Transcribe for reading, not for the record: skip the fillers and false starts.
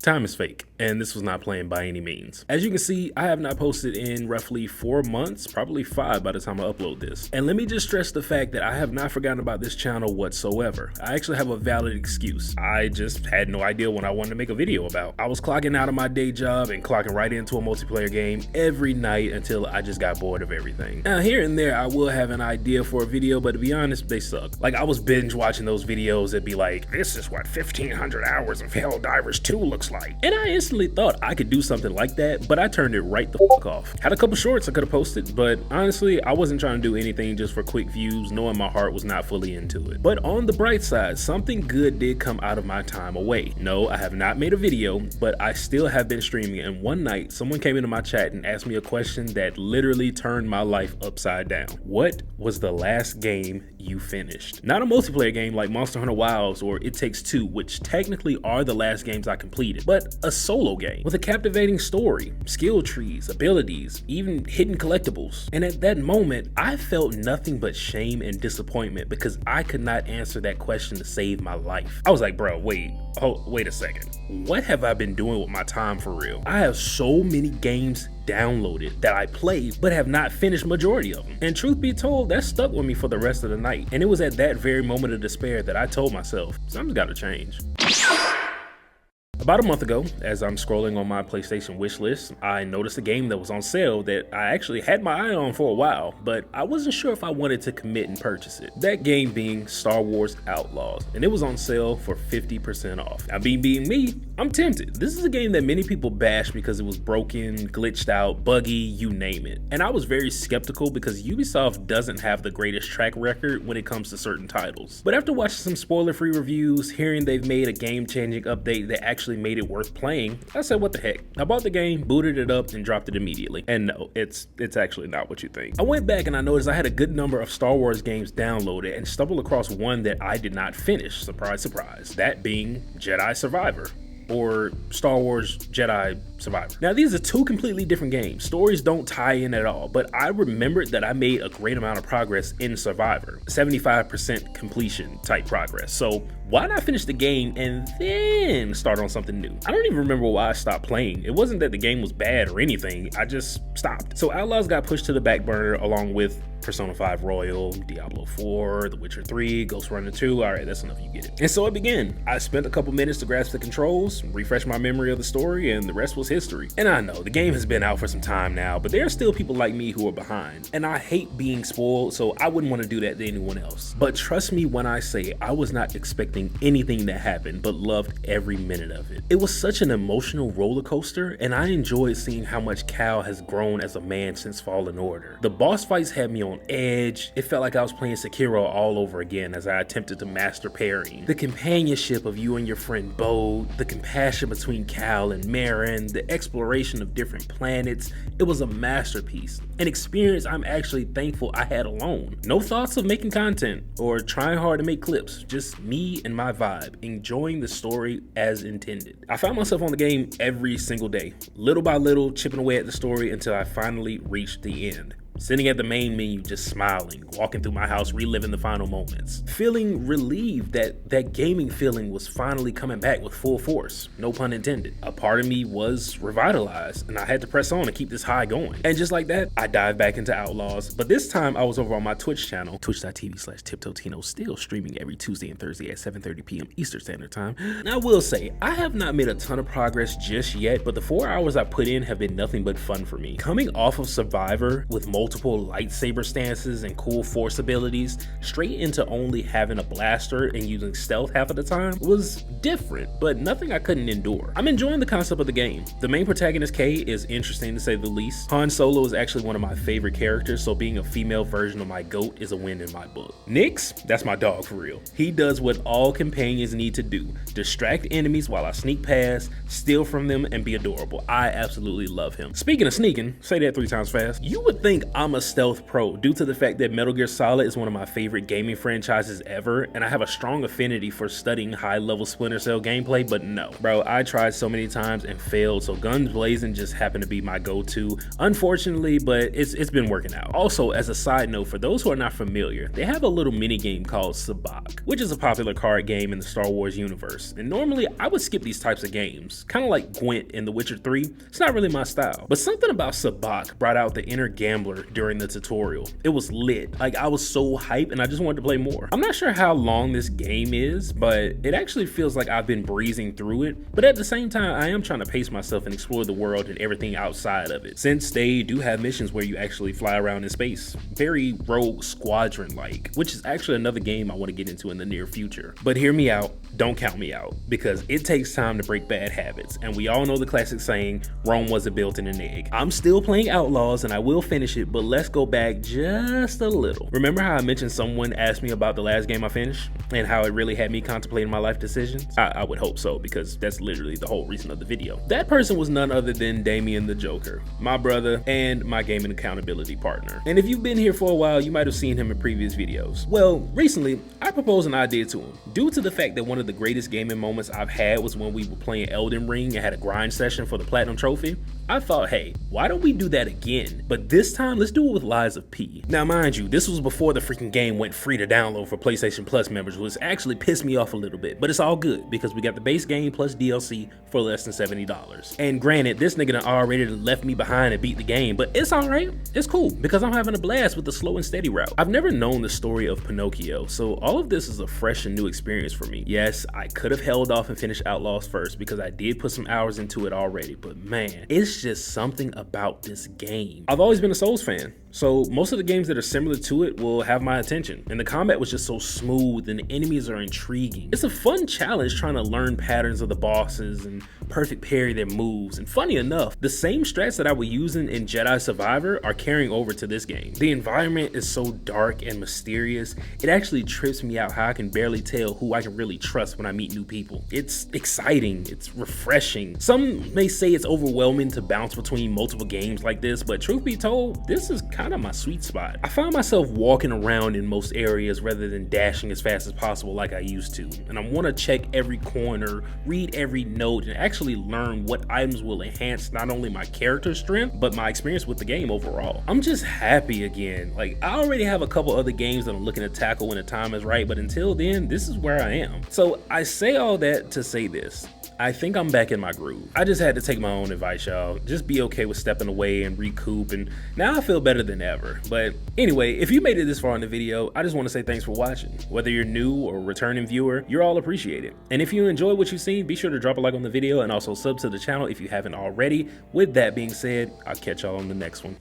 Time is fake, and this was not planned by any means. As you can see, I have not posted in roughly 4 months, probably 5 by the time I upload this. And let me just stress the fact that I have not forgotten about this channel whatsoever. I actually have a valid excuse. I just had no idea what I wanted to make a video about. I was clocking out of my day job and clocking right into a multiplayer game every night until I just got bored of everything. Now here and there I will have an idea for a video, but to be honest, they suck. Like I was binge watching those videos that'd be like, this is what 1500 hours of Helldivers 2 looks like. And I instantly thought I could do something like that, but I turned it right the fuck off. Had a couple shorts I could have posted, but honestly, I wasn't trying to do anything just for quick views, knowing my heart was not fully into it. But on the bright side, something good did come out of my time away. No, I have not made a video, but I still have been streaming, and one night, someone came into my chat and asked me a question that literally turned my life upside down. What was the last game you finished? Not a multiplayer game like Monster Hunter Wilds or It Takes Two, which technically are the last games I completed, but a solo game with a captivating story, skill trees, abilities, even hidden collectibles. And at that moment, I felt nothing but shame and disappointment because I could not answer that question to save my life. I was like, bro, wait a second. What have I been doing with my time for real? I have so many games downloaded that I played but have not finished majority of them. And truth be told, that stuck with me for the rest of the night. And it was at that very moment of despair that I told myself, something's gotta change. About a month ago, as I'm scrolling on my PlayStation wish list, I noticed a game that was on sale that I actually had my eye on for a while, but I wasn't sure if I wanted to commit and purchase it. That game being Star Wars Outlaws, and it was on sale for 50% off. Now, being me, I'm tempted. This is a game that many people bash because it was broken, glitched out, buggy, you name it. And I was very skeptical because Ubisoft doesn't have the greatest track record when it comes to certain titles. But after watching some spoiler-free reviews, hearing they've made a game-changing update that actually made it worth playing, I said, what the heck? I bought the game, booted it up, and dropped it immediately. And no, it's actually not what you think. I went back and I noticed I had a good number of Star Wars games downloaded and stumbled across one that I did not finish, surprise, surprise, that being Jedi Survivor, or Star Wars Jedi Survivor. Now, these are two completely different games. Stories don't tie in at all, but I remembered that I made a great amount of progress in Survivor, 75% completion type progress. So why not finish the game and then start on something new? I don't even remember why I stopped playing. It wasn't that the game was bad or anything, I just stopped. So Outlaws got pushed to the back burner along with Persona 5 Royal, Diablo 4, The Witcher 3, Ghost Runner 2, alright, that's enough, you get it. And so it began. I spent a couple minutes to grasp the controls, refresh my memory of the story, and the rest was history. And I know, the game has been out for some time now, but there are still people like me who are behind. And I hate being spoiled, so I wouldn't want to do that to anyone else. But trust me when I say I was not expecting anything to happen, but loved every minute of it. It was such an emotional roller coaster, and I enjoyed seeing how much Cal has grown as a man since Fallen Order. The boss fights had me on edge. It felt like I was playing Sekiro all over again as I attempted to master parrying. The companionship of you and your friend Bo, the compassion between Cal and Marin, the exploration of different planets, it was a masterpiece. An experience I'm actually thankful I had alone. No thoughts of making content or trying hard to make clips, just me and my vibe, enjoying the story as intended. I found myself on the game every single day, little by little chipping away at the story until I finally reached the end. Sitting at the main menu, just smiling, walking through my house, reliving the final moments. Feeling relieved that gaming feeling was finally coming back with full force, no pun intended. A part of me was revitalized, and I had to press on to keep this high going. And just like that, I dived back into Outlaws, but this time I was over on my Twitch channel, twitch.tv/TipToeTino, still streaming every Tuesday and Thursday at 7:30 p.m. Eastern Standard Time. Now, I will say, I have not made a ton of progress just yet, but the 4 hours I put in have been nothing but fun for me. Coming off of Survivor with multiple lightsaber stances and cool force abilities straight into only having a blaster and using stealth half of the time was different, but nothing I couldn't endure. I'm enjoying the concept of the game. The main protagonist Kay is interesting to say the least. Han Solo is actually one of my favorite characters, so being a female version of my GOAT is a win in my book. Nyx, that's my dog for real. He does what all companions need to do: distract enemies while I sneak past, steal from them, and be adorable. I absolutely love him. Speaking of sneaking, say that 3 times fast. You would think I'm a stealth pro due to the fact that Metal Gear Solid is one of my favorite gaming franchises ever, and I have a strong affinity for studying high-level Splinter Cell gameplay, but no. Bro, I tried so many times and failed, so guns blazing just happened to be my go-to, unfortunately, but it's been working out. Also, as a side note, for those who are not familiar, they have a little mini game called Sabacc, which is a popular card game in the Star Wars universe, and normally I would skip these types of games, kind of like Gwent in The Witcher 3. It's not really my style, but something about Sabacc brought out the inner gambler during the tutorial. It was lit. Like, I was so hyped and I just wanted to play more. I'm not sure how long this game is, but it actually feels like I've been breezing through it, but at the same time I am trying to pace myself and explore the world and everything outside of it, since they do have missions where you actually fly around in space. Very Rogue Squadron like, which is actually another game I want to get into in the near future. But hear me out, don't count me out, because it takes time to break bad habits, and we all know the classic saying, Rome wasn't built in an egg. I'm still playing Outlaws and I will finish it, but let's go back just a little. Remember how I mentioned someone asked me about the last game I finished and how it really had me contemplating my life decisions? I would hope so, because that's literally the whole reason of the video. That person was none other than Damien the Joker, my brother and my gaming accountability partner. And if you've been here for a while, you might have seen him in previous videos. Well, recently I proposed an idea to him due to the fact that one of the greatest gaming moments I've had was when we were playing Elden Ring and had a grind session for the Platinum Trophy. I thought, hey, why don't we do that again? But this time, let's do it with Lies of P. Now, mind you, this was before the freaking game went free to download for PlayStation Plus members, which actually pissed me off a little bit, but it's all good because we got the base game plus DLC for less than $70. And granted, this nigga done already left me behind and beat the game, but it's all right. It's cool because I'm having a blast with the slow and steady route. I've never known the story of Pinocchio, so all of this is a fresh and new experience for me. Yes, I could have held off and finished Outlaws first because I did put some hours into it already, but man, it's just something about this game. I've always been a Souls fan, so most of the games that are similar to it will have my attention, and the combat was just so smooth and the enemies are intriguing. It's a fun challenge trying to learn patterns of the bosses and perfect parry their moves, and funny enough, the same strats that I was using in Jedi Survivor are carrying over to this game. The environment is so dark and mysterious, it actually trips me out how I can barely tell who I can really trust when I meet new people. It's exciting, it's refreshing. Some may say it's overwhelming to bounce between multiple games like this, but truth be told, this is kind of my sweet spot. I find myself walking around in most areas rather than dashing as fast as possible like I used to, and I want to check every corner, read every note, and actually learn what items will enhance not only my character strength, but my experience with the game overall. I'm just happy again. Like, I already have a couple other games that I'm looking to tackle when the time is right, but until then, this is where I am. So I say all that to say this. I think I'm back in my groove. I just had to take my own advice, y'all. Just be okay with stepping away and recoup, and now I feel better than ever. But anyway, if you made it this far in the video, I just want to say thanks for watching. Whether you're new or a returning viewer, you're all appreciated. And if you enjoyed what you've seen, be sure to drop a like on the video and also sub to the channel if you haven't already. With that being said, I'll catch y'all on the next one.